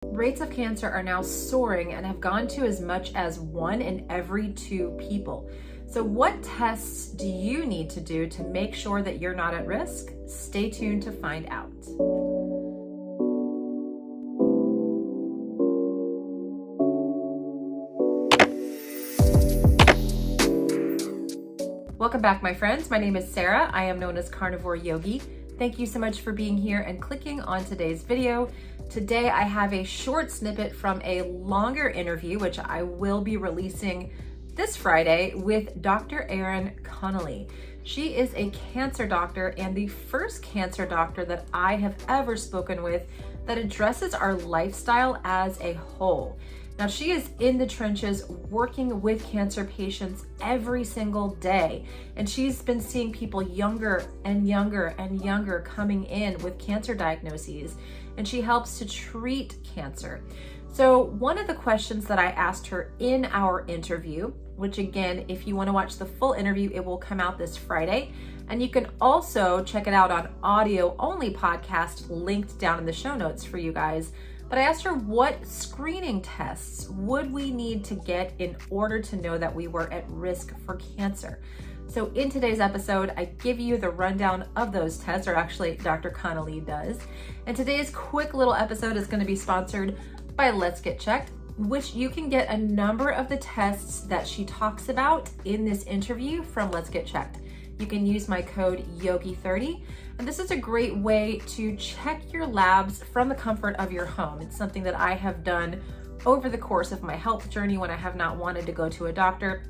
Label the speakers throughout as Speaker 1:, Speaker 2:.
Speaker 1: Rates of cancer are now soaring and have gone to as much as 1 in every 2 people. So what tests do you need to do to make sure that you're not at risk? Stay tuned to find out. Welcome back, my friends. My name is Sarah. I am known as Carnivore Yogi. Thank you so much for being here and clicking on today's video. Today, I have a short snippet from a longer interview, which I will be releasing this Friday with Dr. Erin Connealy. She is a cancer doctor and the first cancer doctor that I have ever spoken with that addresses our lifestyle as a whole. Now, she is in the trenches working with cancer patients every single day, and she's been seeing people younger and younger and younger coming in with cancer diagnoses, and she helps to treat cancer. So one of the questions that I asked her in our interview, which again, if you want to watch the full interview, it will come out this Friday, and you can also check it out on audio only podcast linked down in the show notes for you guys. But I asked her what screening tests would we need to get in order to know that we were at risk for cancer. So in today's episode, I give you the rundown of those tests, or actually Dr. Connealy does. And today's quick little episode is going to be sponsored by Let's Get Checked, which you can get a number of the tests that she talks about in this interview from Let's Get Checked. You can use my code YOGI30, and this is a great way to check your labs from the comfort of your home. It's something that I have done over the course of my health journey when I have not wanted to go to a doctor.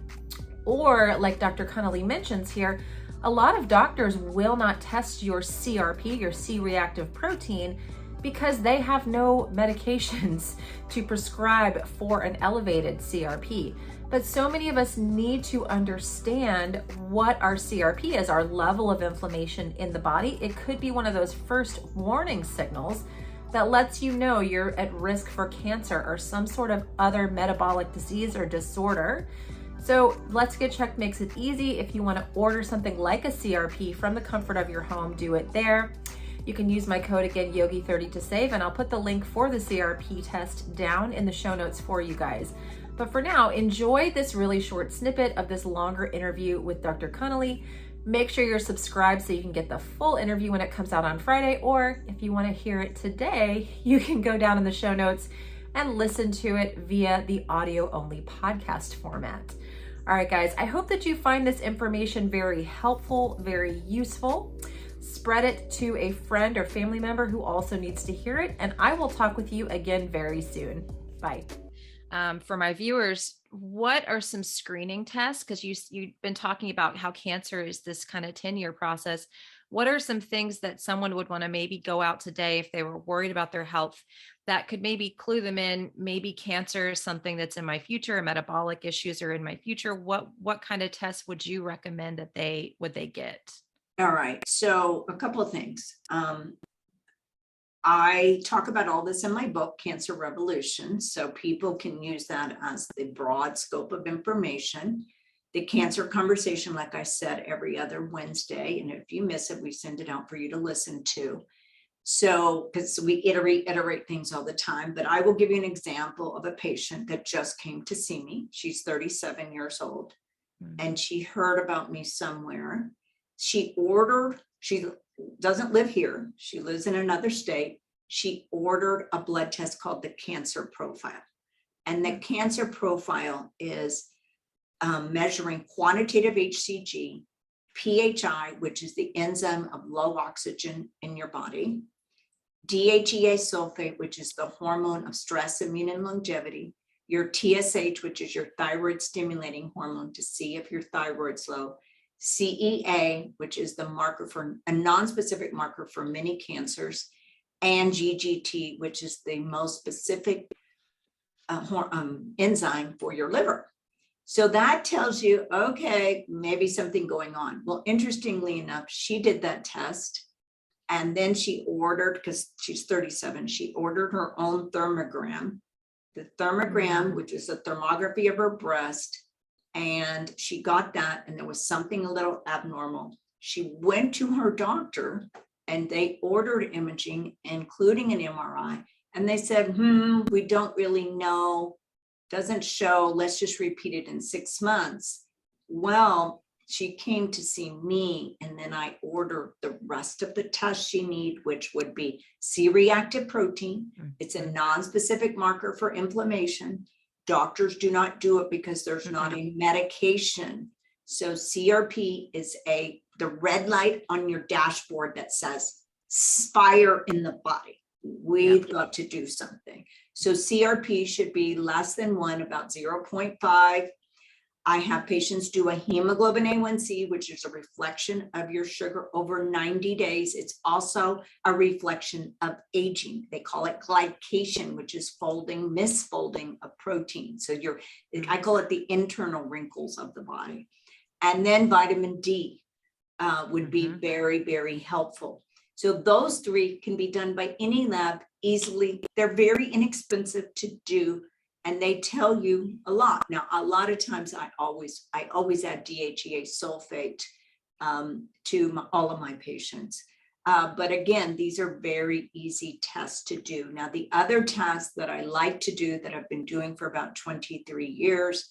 Speaker 1: Or like Dr. Connealy mentions here, a lot of doctors will not test your CRP, your C-reactive protein, because they have no medications to prescribe for an elevated CRP. But so many of us need to understand what our CRP is, our level of inflammation in the body. It could be one of those first warning signals that lets you know you're at risk for cancer or some sort of other metabolic disease or disorder. So Let's Get Checked makes it easy. If you want to order something like a CRP from the comfort of your home, do it there. You can use my code again, YOGI30 to save, and I'll put the link for the CRP test down in the show notes for you guys. But for now, enjoy this really short snippet of this longer interview with Dr. Connealy. Make sure you're subscribed so you can get the full interview when it comes out on Friday, or if you want to hear it today, you can go down in the show notes and listen to it via the audio-only podcast format. All right, guys, I hope that you find this information very helpful, very useful. Spread it to a friend or family member who also needs to hear it, and I will talk with you again very soon. Bye. For my viewers, what are some screening tests? Because you've been talking about how cancer is this kind of 10-year process. What are some things that someone would want to maybe go out today if they were worried about their health that could maybe clue them in? Maybe cancer is something that's in my future, or metabolic issues are in my future. What kind of tests would you recommend that they get?
Speaker 2: All right. So a couple of things. I talk about all this in my book, Cancer Revolution, so people can use that as the broad scope of information. The cancer conversation, like I said, every other Wednesday. And if you miss it, we send it out for you to listen to. So, because we iterate things all the time, but I will give you an example of a patient that just came to see me. She's 37 years old, and she heard about me somewhere. She doesn't live here. She lives in another state. She ordered a blood test called the cancer profile. And the cancer profile is measuring quantitative HCG, PHI, which is the enzyme of low oxygen in your body, DHEA sulfate, which is the hormone of stress, immune, and longevity, your TSH, which is your thyroid stimulating hormone to see if your thyroid's low, CEA, which is the marker for a non-specific marker for many cancers, and GGT, which is the most specific enzyme for your liver. So that tells you, okay, maybe something going on. Well, interestingly enough, she did that test, and then she ordered, because she's 37, she ordered her own thermogram. The thermogram, which is a thermography of her breast, and she got that, and there was something a little abnormal. She went to her doctor, and they ordered imaging, including an MRI, And they said, we don't really know, doesn't show, let's just repeat it in 6 months. Well, she came to see me, and then I ordered the rest of the tests she need, which would be C-reactive protein. It's a non-specific marker for inflammation. Doctors do not do it because there's not a medication. So CRP is the red light on your dashboard that says fire in the body. We've got to do something. So CRP should be less than 1, about 0.5. I have patients do a hemoglobin A1C, which is a reflection of your sugar over 90 days. It's also a reflection of aging. They call it glycation, which is misfolding of protein. So I call it the internal wrinkles of the body. And then vitamin D would be very, very helpful. So those 3 can be done by any lab easily. They're very inexpensive to do, and they tell you a lot. Now, a lot of times I always add DHEA sulfate to all of my patients. But again, these are very easy tests to do. Now, the other test that I like to do that I've been doing for about 23 years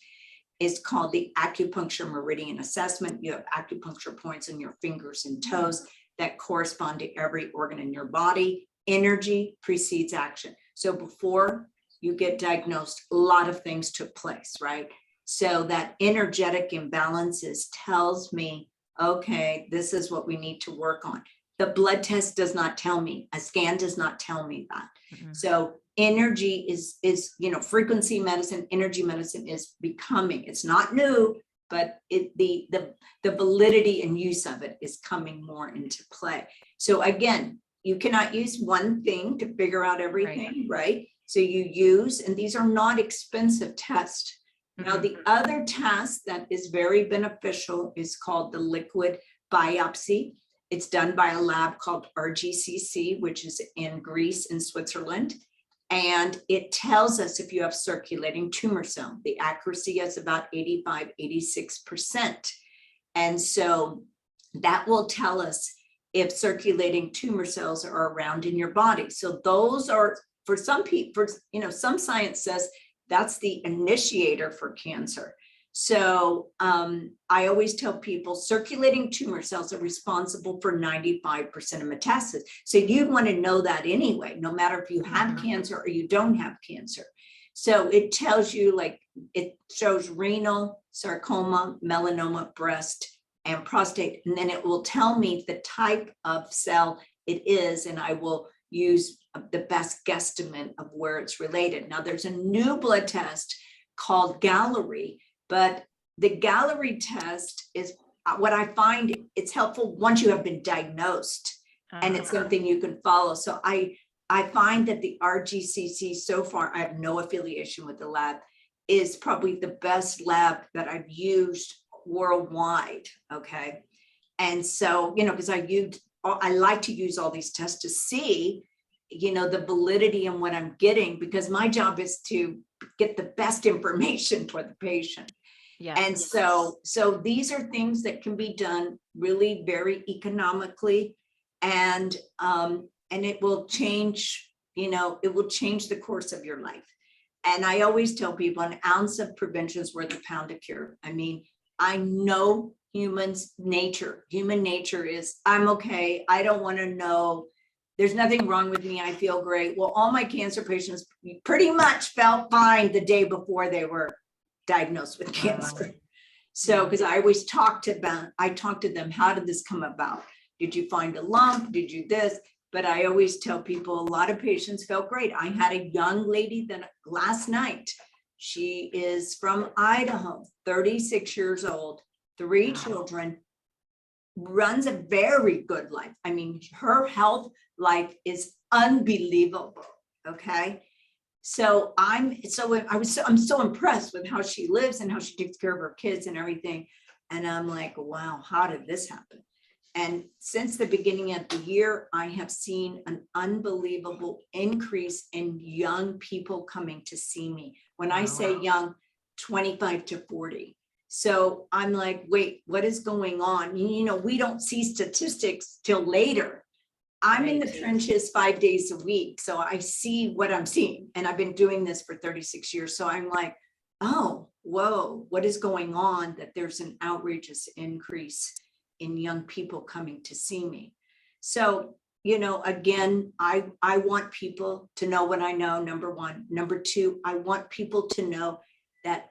Speaker 2: is called the acupuncture meridian assessment. You have acupuncture points in your fingers and toes that correspond to every organ in your body. Energy precedes action. So before you get diagnosed, a lot of things took place, right? So that energetic imbalances tells me, okay, this is what we need to work on. The blood test does not tell me, a scan does not tell me that. So energy is, frequency medicine, energy medicine is becoming, it's not new, but the validity and use of it is coming more into play. So again, you cannot use one thing to figure out everything, right? So you use, and these are not expensive tests. Now, the other test that is very beneficial is called the liquid biopsy. It's done by a lab called RGCC, which is in Greece and Switzerland. And it tells us if you have circulating tumor cell. The accuracy is about 85–86%. And so that will tell us if circulating tumor cells are around in your body. So those are, for some people, some science says that's the initiator for cancer. So I always tell people circulating tumor cells are responsible for 95% of metastasis. So you'd want to know that anyway, no matter if you have cancer or you don't have cancer. So it tells you, like, it shows renal, sarcoma, melanoma, breast, and prostate. And then it will tell me the type of cell it is, and I will use the best guesstimate of where it's related. Now, there's a new blood test called Gallery. But the Gallery test is what I find, it's helpful once you have been diagnosed and it's something you can follow. So I find that the RGCC so far, I have no affiliation with the lab, is probably the best lab that I've used worldwide. Okay. And so, because I like to use all these tests to see, the validity in what I'm getting, because my job is to get the best information for the patient. Yeah. And so these are things that can be done really very economically, and it will change, it will change the course of your life. And I always tell people an ounce of prevention is worth a pound of cure. I mean, I know human nature is, I'm okay. I don't want to know. There's nothing wrong with me. I feel great. Well, all my cancer patients pretty much felt fine the day before they were diagnosed with cancer. So, because I always talk to them, how did this come about? Did you find a lump? Did you this? But I always tell people a lot of patients felt great. I had a young lady that last night, she is from Idaho, 36 years old, 3 children, runs a very good life. I mean, her health life is unbelievable. Okay. So I'm so impressed with how she lives and how she takes care of her kids and everything. And I'm like, wow, how did this happen? And since the beginning of the year, I have seen an unbelievable increase in young people coming to see me. When I say young, 25 to 40. So I'm like, wait, what is going on? We don't see statistics till later. I'm in the
Speaker 1: Right.
Speaker 2: trenches 5 days a week. So I see what I'm seeing. And I've been doing this for 36 years. So I'm like, oh, whoa, what is going on that there's an outrageous increase in young people coming to see me? So, again, I want people to know what I know, number one. Number two, I want people to know that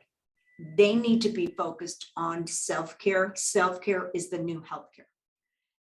Speaker 2: they need to be focused on self-care. Self-care is the new healthcare.